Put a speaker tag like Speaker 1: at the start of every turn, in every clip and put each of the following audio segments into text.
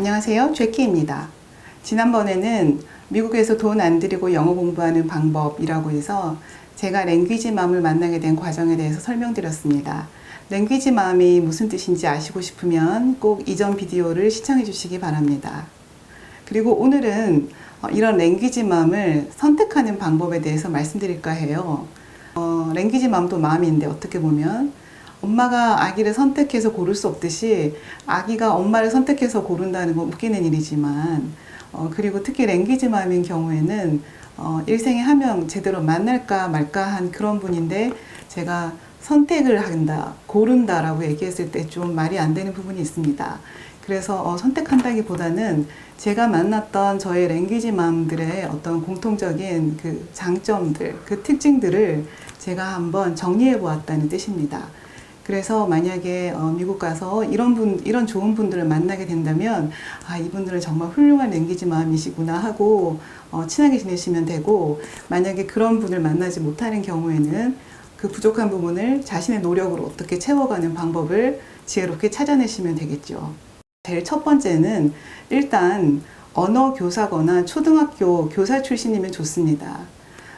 Speaker 1: 안녕하세요. 제키입니다. 지난번에는 미국에서 돈 안 들이고 영어 공부하는 방법이라고 해서 제가 랭귀지맘을 만나게 된 과정에 대해서 설명드렸습니다. 랭귀지맘이 무슨 뜻인지 아시고 싶으면 꼭 이전 비디오를 시청해 주시기 바랍니다. 그리고 오늘은 이런 랭귀지맘을 선택하는 방법에 대해서 말씀드릴까 해요. 랭귀지맘도 마음인데 어떻게 보면 엄마가 아기를 선택해서 고를 수 없듯이 아기가 엄마를 선택해서 고른다는 건 웃기는 일이지만 그리고 특히 랭귀지맘인 경우에는 일생에 한 명 제대로 만날까 말까 한 그런 분인데 제가 선택을 한다, 고른다라고 얘기했을 때 좀 말이 안 되는 부분이 있습니다. 그래서 선택한다기보다는 제가 만났던 저의 랭귀지맘들의 어떤 공통적인 그 장점들, 그 특징들을 제가 한번 정리해 보았다는 뜻입니다. 그래서 만약에 미국 가서 이런 좋은 분들을 만나게 된다면 이분들은 정말 훌륭한 랭귀지맘이시구나 하고 친하게 지내시면 되고, 만약에 그런 분을 만나지 못하는 경우에는 그 부족한 부분을 자신의 노력으로 어떻게 채워가는 방법을 지혜롭게 찾아내시면 되겠죠. 제일 첫 번째는 일단 언어 교사거나 초등학교 교사 출신이면 좋습니다.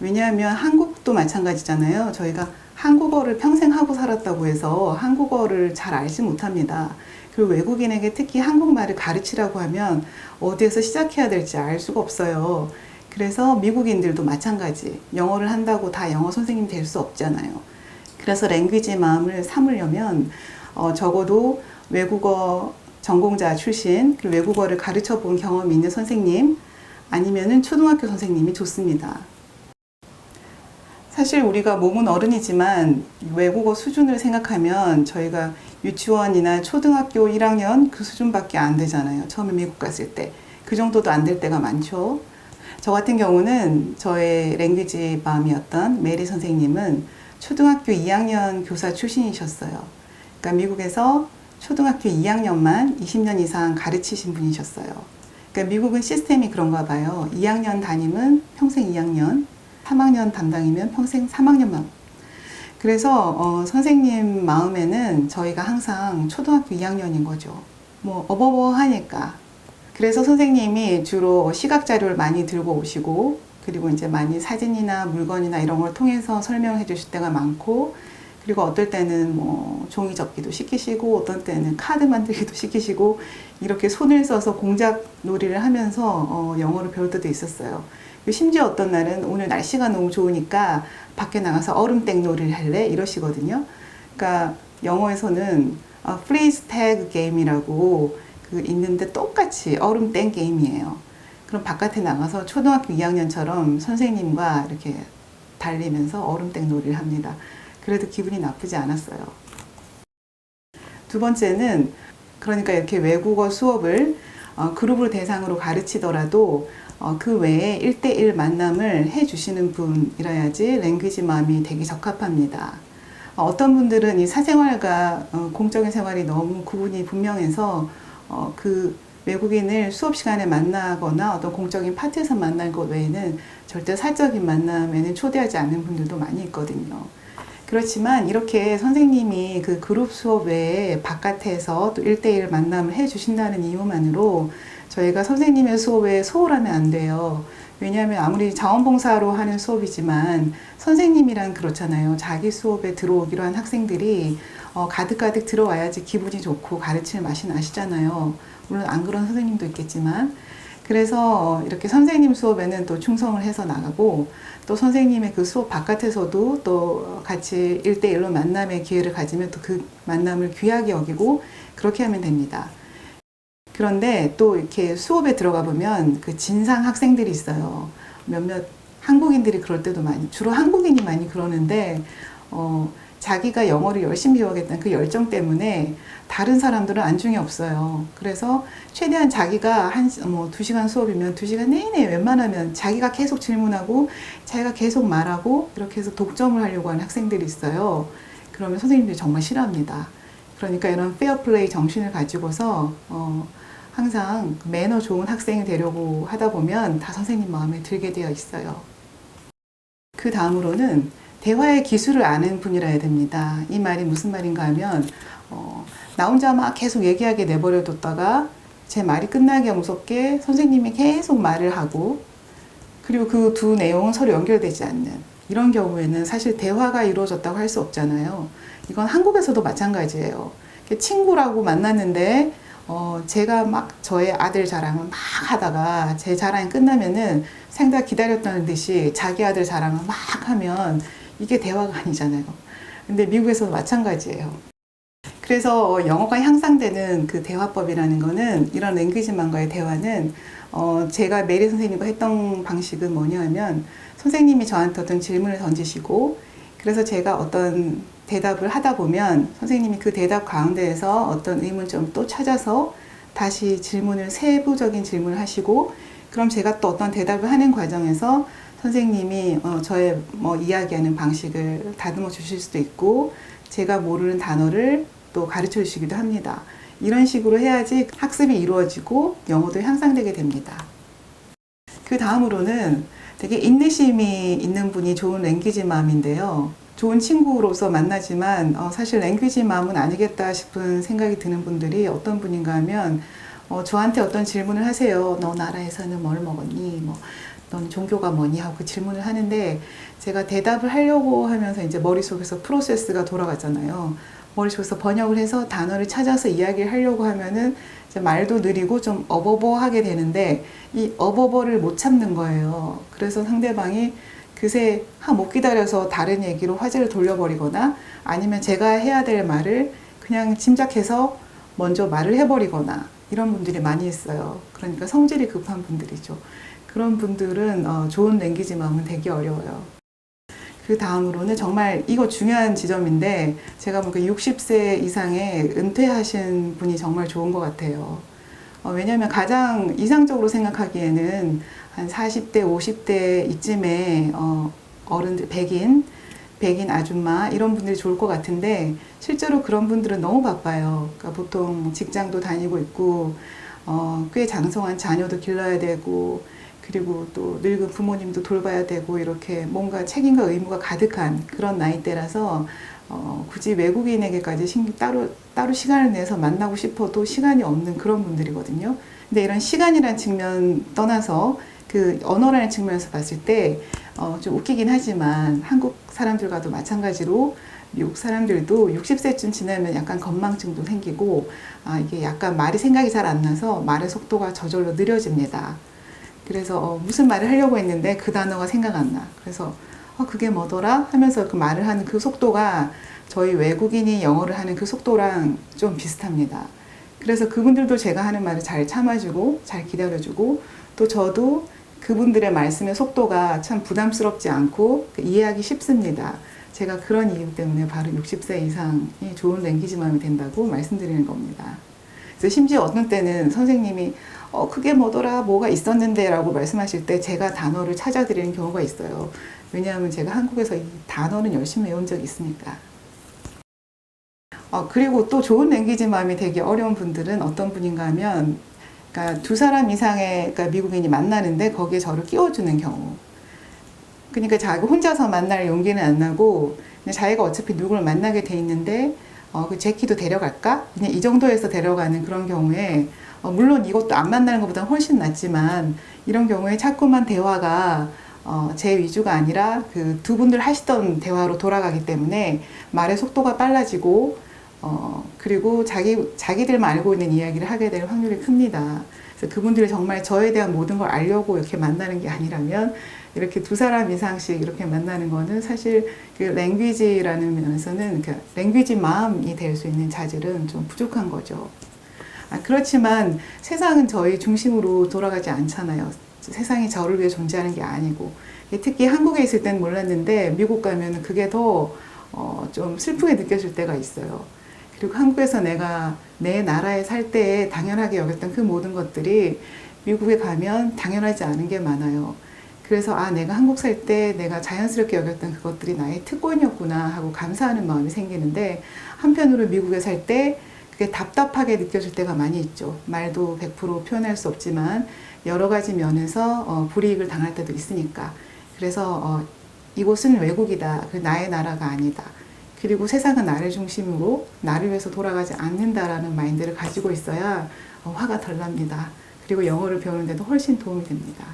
Speaker 1: 왜냐하면 한국도 마찬가지잖아요. 저희가 한국어를 평생 하고 살았다고 해서 한국어를 잘 알지 못합니다. 그리고 외국인에게 특히 한국말을 가르치라고 하면 어디에서 시작해야 될지 알 수가 없어요. 그래서 미국인들도 마찬가지. 영어를 한다고 다 영어 선생님 될 수 없잖아요. 그래서 랭귀지맘을 삼으려면 적어도 외국어 전공자 출신, 그리고 외국어를 가르쳐 본 경험이 있는 선생님, 아니면은 초등학교 선생님이 좋습니다. 사실 우리가 몸은 어른이지만 외국어 수준을 생각하면 저희가 유치원이나 초등학교 1학년 그 수준밖에 안 되잖아요. 처음에 미국 갔을 때. 그 정도도 안 될 때가 많죠. 저 같은 경우는 저의 랭귀지맘이었던 메리 선생님은 초등학교 2학년 교사 출신이셨어요. 그러니까 미국에서 초등학교 2학년만 20년 이상 가르치신 분이셨어요. 그러니까 미국은 시스템이 그런가 봐요. 2학년 담임은 평생 2학년, 3학년 담당이면 평생 3학년만. 그래서 선생님 마음에는 저희가 항상 초등학교 2학년인 거죠. 뭐 어버버하니까. 그래서 선생님이 주로 시각 자료를 많이 들고 오시고, 그리고 이제 많이 사진이나 물건이나 이런 걸 통해서 설명해 주실 때가 많고, 그리고 어떨 때는 뭐 종이 접기도 시키시고, 어떤 때는 카드 만들기도 시키시고, 이렇게 손을 써서 공작 놀이를 하면서 영어를 배울 때도 있었어요. 심지어 어떤 날은 오늘 날씨가 너무 좋으니까 밖에 나가서 얼음땡 놀이를 할래? 이러시거든요. 그러니까 영어에서는 freeze tag game이라고 있는데 똑같이 얼음땡 게임이에요. 그럼 바깥에 나가서 초등학교 2학년처럼 선생님과 이렇게 달리면서 얼음땡 놀이를 합니다. 그래도 기분이 나쁘지 않았어요. 두 번째는, 그러니까 이렇게 외국어 수업을 그룹을 대상으로 가르치더라도 그 외에 1대1 만남을 해주시는 분이라야지 랭귀지맘이 되게 적합합니다. 어떤 분들은 이 사생활과 공적인 생활이 너무 구분이 분명해서 그 외국인을 수업 시간에 만나거나 어떤 공적인 파티에서 만날 것 외에는 절대 사적인 만남에는 초대하지 않는 분들도 많이 있거든요. 그렇지만 이렇게 선생님이 그 그룹 수업 외에 바깥에서 또 1대1 만남을 해 주신다는 이유만으로 저희가 선생님의 수업에 소홀하면 안 돼요. 왜냐하면 아무리 자원봉사로 하는 수업이지만 선생님이란 그렇잖아요. 자기 수업에 들어오기로 한 학생들이 가득가득 들어와야지 기분이 좋고 가르칠 맛이 나시잖아요. 물론 안 그런 선생님도 있겠지만, 그래서 이렇게 선생님 수업에는 또 충성을 해서 나가고, 또 선생님의 그 수업 바깥에서도 또 같이 1대1로 만남의 기회를 가지면 또 그 만남을 귀하게 여기고 그렇게 하면 됩니다. 그런데 또 이렇게 수업에 들어가 보면 그 진상 학생들이 있어요. 몇몇 한국인들이 그럴 때도 많이, 주로 한국인이 많이 그러는데 자기가 영어를 열심히 배우겠다는 그 열정 때문에 다른 사람들은 안중에 없어요. 그래서 최대한 자기가 2시간 수업이면 2시간 내내 웬만하면 자기가 계속 질문하고 자기가 계속 말하고 이렇게 해서 독점을 하려고 하는 학생들이 있어요. 그러면 선생님들이 정말 싫어합니다. 그러니까 이런 페어플레이 정신을 가지고서 항상 매너 좋은 학생이 되려고 하다 보면 다 선생님 마음에 들게 되어 있어요. 그 다음으로는 대화의 기술을 아는 분이라 해야 됩니다. 이 말이 무슨 말인가 하면 나 혼자 막 계속 얘기하게 내버려 뒀다가 제 말이 끝나기가 무섭게 선생님이 계속 말을 하고 그리고 그 두 내용은 서로 연결되지 않는 이런 경우에는 사실 대화가 이루어졌다고 할 수 없잖아요. 이건 한국에서도 마찬가지예요. 친구라고 만났는데 제가 막 저의 아들 자랑을 막 하다가 제 자랑이 끝나면은 상대가 기다렸다는 듯이 자기 아들 자랑을 막 하면 이게 대화가 아니잖아요. 근데 미국에서도 마찬가지예요. 그래서 영어가 향상되는 그 대화법이라는 거는 이런 랭귀지만과의 대화는 제가 메리 선생님과 했던 방식은 뭐냐면 선생님이 저한테 어떤 질문을 던지시고 그래서 제가 어떤 대답을 하다 보면 선생님이 그 대답 가운데에서 어떤 의문점을 또 찾아서 다시 질문을 세부적인 질문을 하시고 그럼 제가 또 어떤 대답을 하는 과정에서 선생님이 저의 뭐 이야기하는 방식을 다듬어 주실 수도 있고 제가 모르는 단어를 또 가르쳐 주시기도 합니다. 이런 식으로 해야지 학습이 이루어지고 영어도 향상되게 됩니다. 그 다음으로는 되게 인내심이 있는 분이 좋은 랭귀지맘인데요. 좋은 친구로서 만나지만 사실 랭귀지맘은 아니겠다 싶은 생각이 드는 분들이 어떤 분인가 하면 저한테 어떤 질문을 하세요. 너 나라에서는 뭘 먹었니? 뭐, 넌 종교가 뭐니? 하고 그 질문을 하는데 제가 대답을 하려고 하면서 이제 머릿속에서 프로세스가 돌아가잖아요. 머릿속에서 번역을 해서 단어를 찾아서 이야기를 하려고 하면은 이제 말도 느리고 좀 어버버하게 되는데 이 어버버를 못 참는 거예요. 그래서 상대방이 그새 못 기다려서 다른 얘기로 화제를 돌려버리거나 아니면 제가 해야 될 말을 그냥 짐작해서 먼저 말을 해버리거나 이런 분들이 많이 있어요. 그러니까 성질이 급한 분들이죠. 그런 분들은 좋은 랭귀지맘은 되게 어려워요. 그 다음으로는 정말 이거 중요한 지점인데 제가 보니까 60세 이상의 은퇴하신 분이 정말 좋은 것 같아요. 왜냐하면 가장 이상적으로 생각하기에는 한 40대, 50대 이쯤에 어른들, 백인 아줌마 이런 분들이 좋을 것 같은데 실제로 그런 분들은 너무 바빠요. 그러니까 보통 직장도 다니고 있고 꽤 장성한 자녀도 길러야 되고 그리고 또 늙은 부모님도 돌봐야 되고 이렇게 뭔가 책임과 의무가 가득한 그런 나이대라서 굳이 외국인에게까지 따로 시간을 내서 만나고 싶어도 시간이 없는 그런 분들이거든요. 근데 이런 시간이라는 측면 떠나서 그 언어라는 측면에서 봤을 때 좀 웃기긴 하지만 한국 사람들과도 마찬가지로 미국 사람들도 60세쯤 지나면 약간 건망증도 생기고 이게 약간 말이 생각이 잘 안 나서 말의 속도가 저절로 느려집니다. 그래서 무슨 말을 하려고 했는데 그 단어가 생각 안 나. 그래서 그게 뭐더라? 하면서 그 말을 하는 그 속도가 저희 외국인이 영어를 하는 그 속도랑 좀 비슷합니다. 그래서 그분들도 제가 하는 말을 잘 참아주고 잘 기다려주고 또 저도 그분들의 말씀의 속도가 참 부담스럽지 않고 이해하기 쉽습니다. 제가 그런 이유 때문에 바로 60세 이상이 좋은 랭귀지맘이 된다고 말씀드리는 겁니다. 그래서 심지어 어떤 때는 선생님이 그게 뭐더라 뭐가 있었는데 라고 말씀하실 때 제가 단어를 찾아드리는 경우가 있어요. 왜냐하면 제가 한국에서 이 단어는 열심히 외운 적이 있으니까. 그리고 또 좋은 랭귀지맘이 되기 어려운 분들은 어떤 분인가 하면 그러니까 두 사람 이상의 그러니까 미국인이 만나는데 거기에 저를 끼워주는 경우. 그러니까 자기 혼자서 만날 용기는 안 나고 자기가 어차피 누구를 만나게 돼 있는데 그 제키도 데려갈까? 그냥 이 정도에서 데려가는 그런 경우에 물론 이것도 안 만나는 것보다 훨씬 낫지만 이런 경우에 자꾸만 대화가 제 위주가 아니라 그 두 분들 하시던 대화로 돌아가기 때문에 말의 속도가 빨라지고 그리고 자기들만 알고 있는 이야기를 하게 될 확률이 큽니다. 그래서 그분들이 정말 저에 대한 모든 걸 알려고 이렇게 만나는 게 아니라면 이렇게 두 사람 이상씩 이렇게 만나는 거는 사실 그 랭귀지라는 면에서는 그 랭귀지 마음이 될 수 있는 자질은 좀 부족한 거죠. 그렇지만 세상은 저희 중심으로 돌아가지 않잖아요. 세상이 저를 위해 존재하는 게 아니고 특히 한국에 있을 땐 몰랐는데 미국 가면 그게 더 좀 슬프게 느껴질 때가 있어요. 그리고 한국에서 내가 내 나라에 살 때에 당연하게 여겼던 그 모든 것들이 미국에 가면 당연하지 않은 게 많아요. 그래서 내가 한국 살 때 내가 자연스럽게 여겼던 그것들이 나의 특권이었구나 하고 감사하는 마음이 생기는데 한편으로 미국에 살 때 그게 답답하게 느껴질 때가 많이 있죠. 말도 100% 표현할 수 없지만 여러 가지 면에서 불이익을 당할 때도 있으니까. 그래서 이곳은 외국이다. 나의 나라가 아니다. 그리고 세상은 나를 중심으로 나를 위해서 돌아가지 않는다라는 마인드를 가지고 있어야 화가 덜 납니다. 그리고 영어를 배우는데도 훨씬 도움이 됩니다.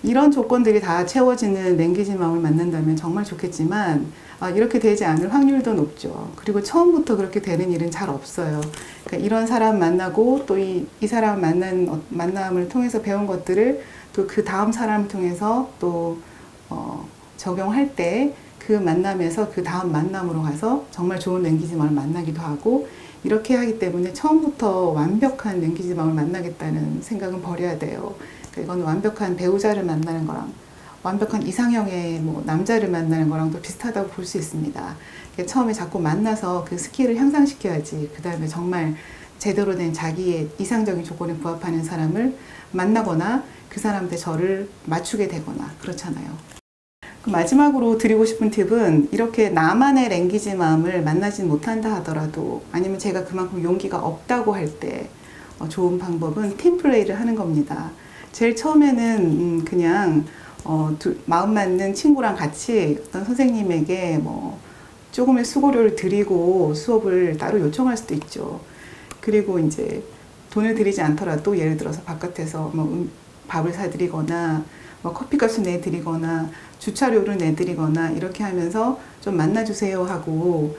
Speaker 1: 이런 조건들이 다 채워지는 랭귀지 맘을 만난다면 정말 좋겠지만 이렇게 되지 않을 확률도 높죠. 그리고 처음부터 그렇게 되는 일은 잘 없어요. 그러니까 이런 사람 만나고 또 이 사람 만남을 통해서 배운 것들을 또 그 다음 사람을 통해서 또 적용할 때 그 만남에서 그 다음 만남으로 가서 정말 좋은 랭귀지 맘을 만나기도 하고 이렇게 하기 때문에 처음부터 완벽한 랭귀지 맘을 만나겠다는 생각은 버려야 돼요. 이건 완벽한 배우자를 만나는 거랑 완벽한 이상형의 남자를 만나는 거랑도 비슷하다고 볼 수 있습니다. 처음에 자꾸 만나서 그 스킬을 향상시켜야지 그 다음에 정말 제대로 된 자기의 이상적인 조건에 부합하는 사람을 만나거나 그 사람한테 저를 맞추게 되거나 그렇잖아요. 마지막으로 드리고 싶은 팁은 이렇게 나만의 랭귀지 맘을 만나진 못한다 하더라도 아니면 제가 그만큼 용기가 없다고 할 때 좋은 방법은 팀플레이를 하는 겁니다. 제일 처음에는 그냥 마음 맞는 친구랑 같이 어떤 선생님에게 조금의 수고료를 드리고 수업을 따로 요청할 수도 있죠. 그리고 이제 돈을 드리지 않더라도 예를 들어서 바깥에서 밥을 사드리거나 커피값을 내드리거나 주차료를 내드리거나 이렇게 하면서 좀 만나주세요 하고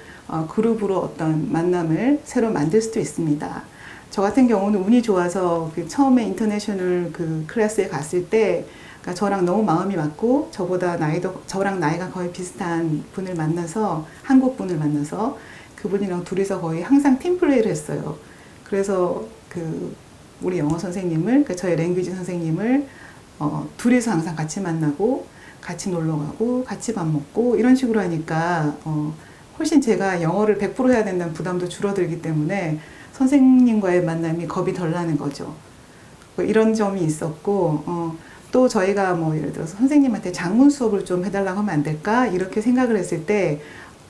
Speaker 1: 그룹으로 어떤 만남을 새로 만들 수도 있습니다. 저 같은 경우는 운이 좋아서 처음에 인터내셔널 클래스에 갔을 때 그러니까 저랑 너무 마음이 맞고 저랑 나이가 거의 비슷한 분을 만나서 한국 분을 만나서 그분이랑 둘이서 거의 항상 팀플레이를 했어요. 그래서 우리 영어 선생님을 저희 랭귀지 선생님을 둘이서 항상 같이 만나고 같이 놀러 가고 같이 밥 먹고 이런 식으로 하니까 훨씬 제가 영어를 100% 해야 된다는 부담도 줄어들기 때문에 선생님과의 만남이 겁이 덜 나는 거죠. 이런 점이 있었고 또 저희가 예를 들어서 선생님한테 장문 수업을 좀 해달라고 하면 안 될까 이렇게 생각을 했을 때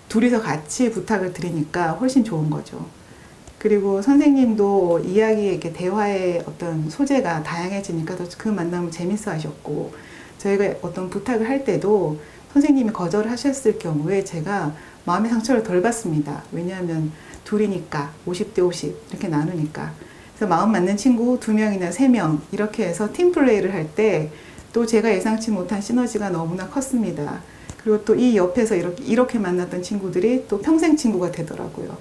Speaker 1: 둘이서 같이 부탁을 드리니까 훨씬 좋은 거죠. 그리고 선생님도 이야기의 대화의 어떤 소재가 다양해지니까 그 만남을 재밌어 하셨고 저희가 어떤 부탁을 할 때도 선생님이 거절하셨을 경우에 제가 마음의 상처를 덜 받습니다. 왜냐하면 둘이니까 50대 50 이렇게 나누니까 그래서 마음 맞는 친구 2명이나 3명 이렇게 해서 팀플레이를 할 때 또 제가 예상치 못한 시너지가 너무나 컸습니다. 그리고 또 이 옆에서 이렇게 만났던 친구들이 또 평생 친구가 되더라고요.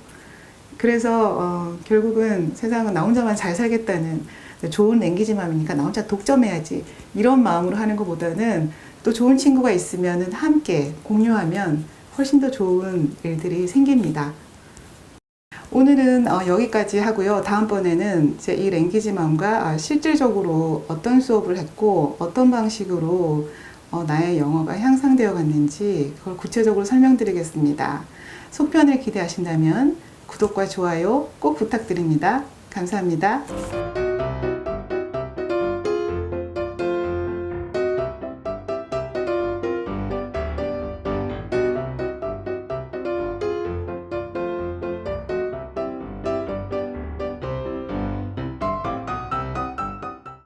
Speaker 1: 그래서 결국은 세상은 나 혼자만 잘 살겠다는 좋은 랭귀지 맘이니까 나 혼자 독점해야지 이런 마음으로 하는 것보다는 또 좋은 친구가 있으면 함께 공유하면 훨씬 더 좋은 일들이 생깁니다. 오늘은 여기까지 하고요. 다음번에는 이제 이 랭귀지 맘과 실질적으로 어떤 수업을 했고 어떤 방식으로 나의 영어가 향상되어 갔는지 그걸 구체적으로 설명드리겠습니다. 속편을 기대하신다면 구독과 좋아요 꼭 부탁드립니다. 감사합니다.